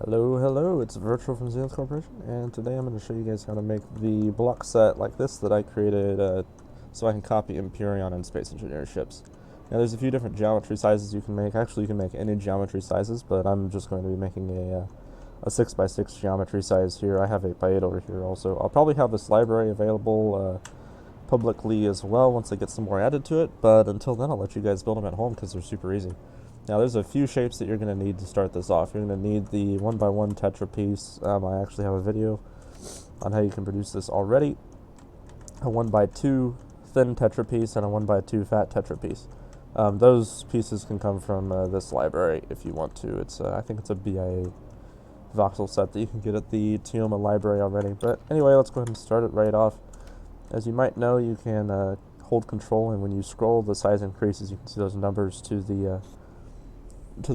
Hello, hello, it's Virtual from Zealous Corporation, and today I'm going to show you guys how to make the block set like this that I created so I can copy Empyrean and Space Engineer ships. Now there's a few different geometry sizes you can make. Actually, you can make any geometry sizes, but I'm just going to be making a 6x6 geometry size here. I have 8x8 over here also. I'll probably have this library available publicly as well once I get some more added to it, but until then I'll let you guys build them at home because they're super easy. Now there's a few shapes that you're going to need to start this off. You're going to need the 1x1 tetra piece. I actually have a video on how you can produce this already. A 1x2 thin tetra piece and a 1x2 fat tetra piece. Those pieces can come from this library if you want to. I think it's a BIA voxel set that you can get at the Teoma library already. But anyway, let's go ahead and start it right off. As you might know, you can hold control, and when you scroll, the size increases. You can see those numbers to the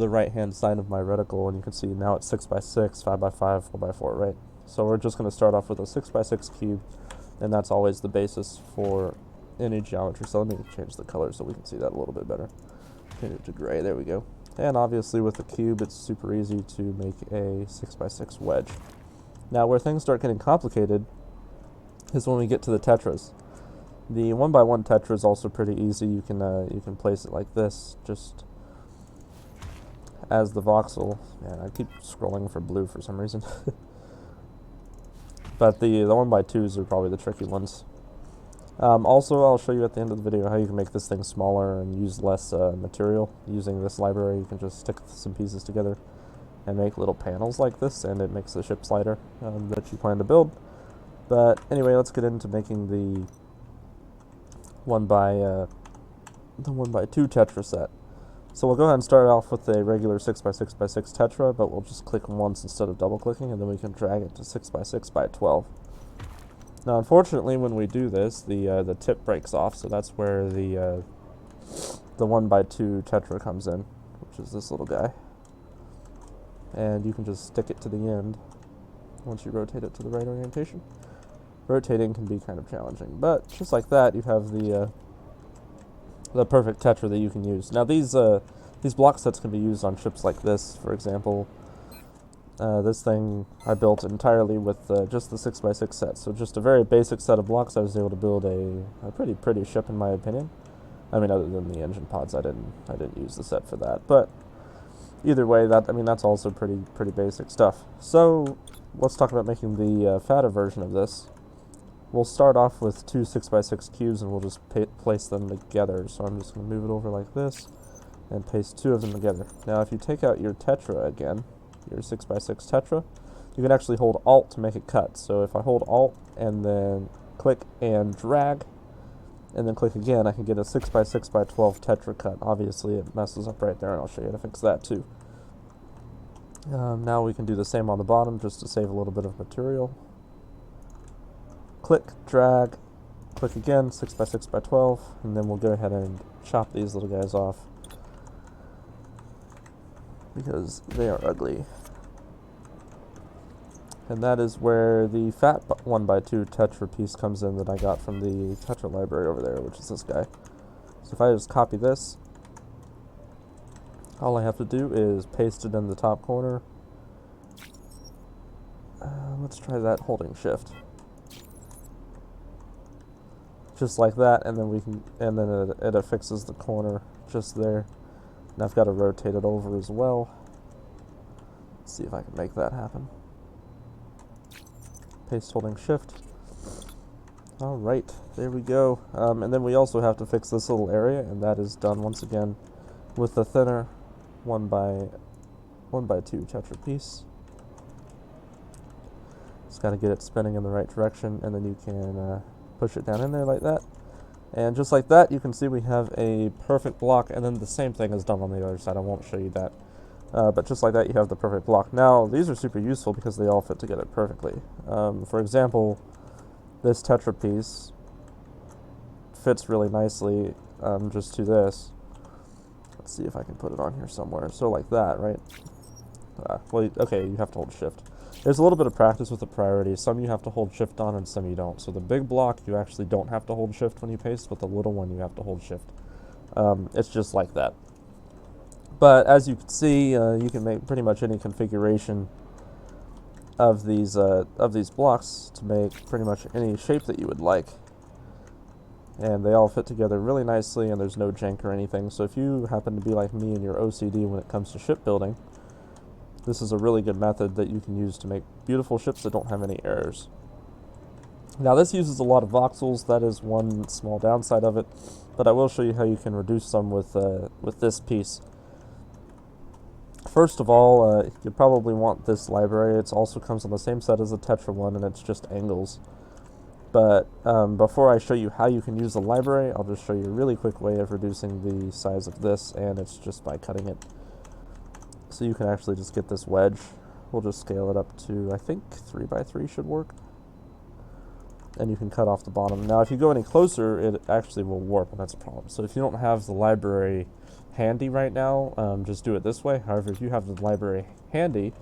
right hand side of my reticle, and you can see now it's 6x6, 5x5, 4x4, right? So we're just going to start off with a 6x6 cube, and that's always the basis for any geometry. So let me change the color so we can see that a little bit better. Change it to gray, there we go. And obviously with the cube, it's super easy to make a 6x6 wedge. Now where things start getting complicated is when we get to the tetras. The 1x1 tetra is also pretty easy. You can place it like this, just as the voxel. Man, I keep scrolling for blue for some reason. But the 1x2s are probably the tricky ones. Also, I'll show you at the end of the video how you can make this thing smaller and use less material. Using this library, you can just stick some pieces together and make little panels like this, and it makes the ship slider that you plan to build. But anyway, let's get into making the 1x2 tetra set. So we'll go ahead and start off with a regular 6x6x6 tetra, but we'll just click once instead of double clicking, and then we can drag it to 6x6x12. Now, unfortunately, when we do this, the tip breaks off, so that's where the 1x2 tetra comes in, which is this little guy. And you can just stick it to the end once you rotate it to the right orientation. Rotating can be kind of challenging, but just like that, you have the perfect tetra that you can use. Now these block sets can be used on ships like this, for example. This thing I built entirely with just the 6x6 set, so just a very basic set of blocks. I was able to build a pretty pretty ship in my opinion. I mean, other than the engine pods, I didn't use the set for that. But either way, that's also pretty basic stuff. So let's talk about making the fatter version of this. We'll start off with two 6x6 cubes, and we'll just place them together. So I'm just going to move it over like this and paste two of them together. Now if you take out your tetra again, your 6x6 tetra, you can actually hold Alt to make it cut. So if I hold Alt and then click and drag, and then click again, I can get a 6x6x12 tetra cut. Obviously it messes up right there, and I'll show you how to fix that too. Now we can do the same on the bottom just to save a little bit of material. Click, drag, click again, 6x6x12, and then we'll go ahead and chop these little guys off because they are ugly. And that is where the fat 1x2 tetra piece comes in that I got from the tetra library over there, which is this guy. So if I just copy this, all I have to do is paste it in the top corner. Let's try that holding shift. Just like that, and then it affixes the corner just there. And I've got to rotate it over as well. Let's see if I can make that happen. Paste holding shift. Alright, there we go. And then we also have to fix this little area, and that is done once again with the thinner 1x2 tetra piece. Just got to get it spinning in the right direction, and then you can push it down in there like that. And just like that, you can see we have a perfect block, and then the same thing is done on the other side. I won't show you that. But just like that, you have the perfect block. Now, these are super useful because they all fit together perfectly. For example, this tetra piece fits really nicely just to this. Let's see if I can put it on here somewhere. So like that, right? Well, okay, you have to hold shift. There's a little bit of practice with the priorities. Some you have to hold shift on and some you don't. So the big block you actually don't have to hold shift when you paste, but the little one you have to hold shift. It's just like that. But as you can see, you can make pretty much any configuration of these blocks to make pretty much any shape that you would like. And they all fit together really nicely, and there's no jank or anything. So if you happen to be like me and you're OCD when it comes to shipbuilding, this is a really good method that you can use to make beautiful ships that don't have any errors. Now this uses a lot of voxels, that is one small downside of it, but I will show you how you can reduce some with this piece. First of all, you probably want this library. It also comes on the same set as the tetra one, and it's just angles. But before I show you how you can use the library, I'll just show you a really quick way of reducing the size of this, and it's just by cutting it. So you can actually just get this wedge. We'll just scale it up to, I think, 3x3 should work. And you can cut off the bottom. Now if you go any closer, it actually will warp, and that's a problem. So if you don't have the library handy right now, just do it this way. However, if you have the library handy,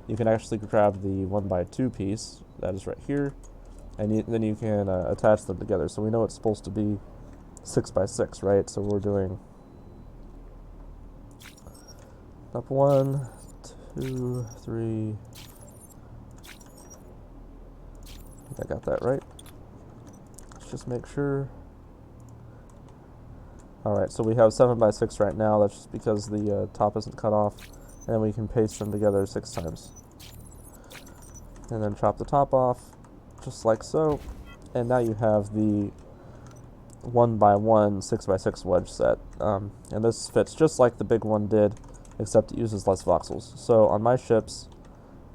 you can actually grab the 1x2 piece that is right here, and then you can attach them together. So we know it's supposed to be 6x6, right? So we're doing up 1, 2, 3. I think I got that right. Let's just make sure. Alright, so we have 7x6 right now. That's just because the top isn't cut off. And we can paste them together 6 times. And then chop the top off, just like so. And now you have the 1x1 6x6 wedge set. And this fits just like the big one did, except it uses less voxels. So on my ships,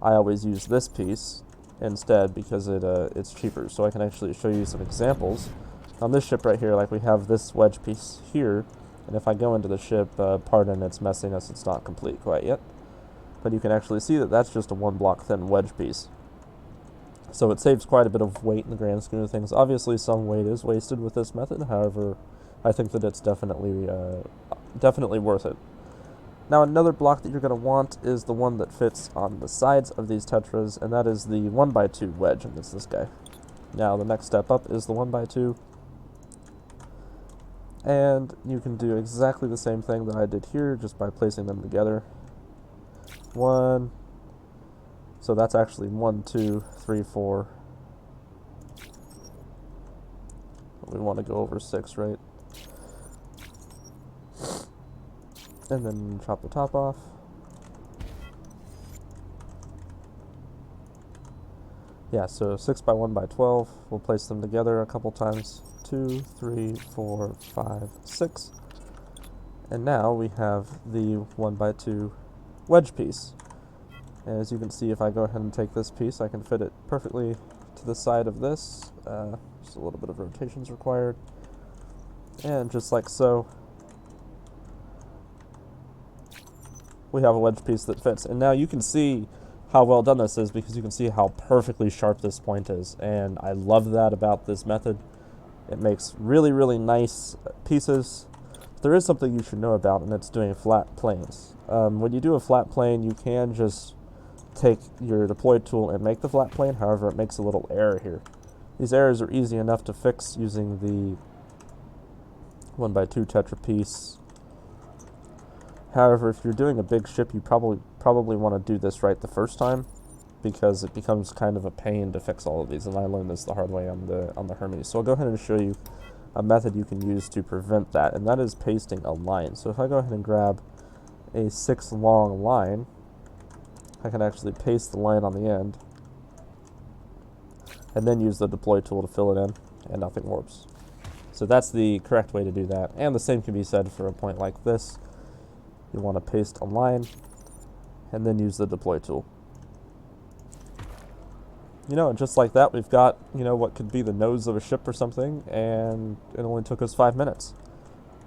I always use this piece instead because it's cheaper. So I can actually show you some examples. On this ship right here, like we have this wedge piece here, and if I go into the ship, pardon its messiness, it's not complete quite yet, but you can actually see that that's just a 1 block thin wedge piece. So it saves quite a bit of weight in the grand scheme of things. Obviously some weight is wasted with this method, however, I think that it's definitely worth it. Now another block that you're going to want is the one that fits on the sides of these tetras, and that is the 1x2 wedge, and it's this guy. Now the next step up is the 1x2. And you can do exactly the same thing that I did here, just by placing them together. 1. So that's actually 1, 2, 3, 4. We want to go over 6, right? And then chop the top off. Yeah, so 6x1x12. We'll place them together a couple times. 2, 3, 4, 5, 6. And now we have the 1x2 wedge piece. And as you can see, if I go ahead and take this piece, I can fit it perfectly to the side of this. Just a little bit of rotation is required. And just like so, we have a wedge piece that fits. And now you can see how well done this is because you can see how perfectly sharp this point is. And I love that about this method. It makes really, really nice pieces. There is something you should know about, and it's doing flat planes. When you do a flat plane, you can just take your deploy tool and make the flat plane. However, it makes a little error here. These errors are easy enough to fix using the 1x2 tetra piece. However, if you're doing a big ship, you probably want to do this right the first time, because it becomes kind of a pain to fix all of these, and I learned this the hard way on the Hermes. So I'll go ahead and show you a method you can use to prevent that, and that is pasting a line. So if I go ahead and grab a 6 long line, I can actually paste the line on the end, and then use the deploy tool to fill it in, and nothing warps. So that's the correct way to do that, and the same can be said for a point like this. You want to paste a line, and then use the deploy tool. You know, and just like that, we've got, you know, what could be the nose of a ship or something, and it only took us 5 minutes.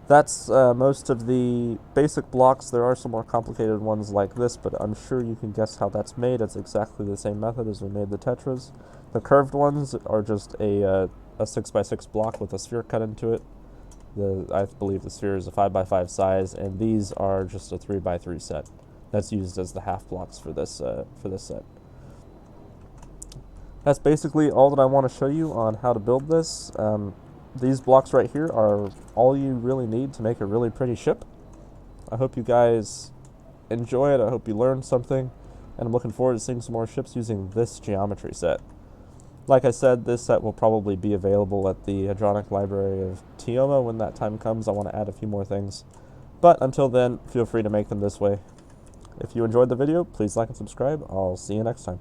That's most of the basic blocks. There are some more complicated ones like this, but I'm sure you can guess how that's made. It's exactly the same method as we made the tetras. The curved ones are just a 6x6 block with a sphere cut into it. I believe the sphere is a 5x5 size, and these are just a 3x3 set. That's used as the half blocks for this set. That's basically all that I want to show you on how to build this. These blocks right here are all you really need to make a really pretty ship. I hope you guys enjoy it. I hope you learned something. and I'm looking forward to seeing some more ships using this geometry set. Like I said, this set will probably be available at the Hadronic Library of Teoma when that time comes. I want to add a few more things. But until then, feel free to make them this way. If you enjoyed the video, please like and subscribe. I'll see you next time.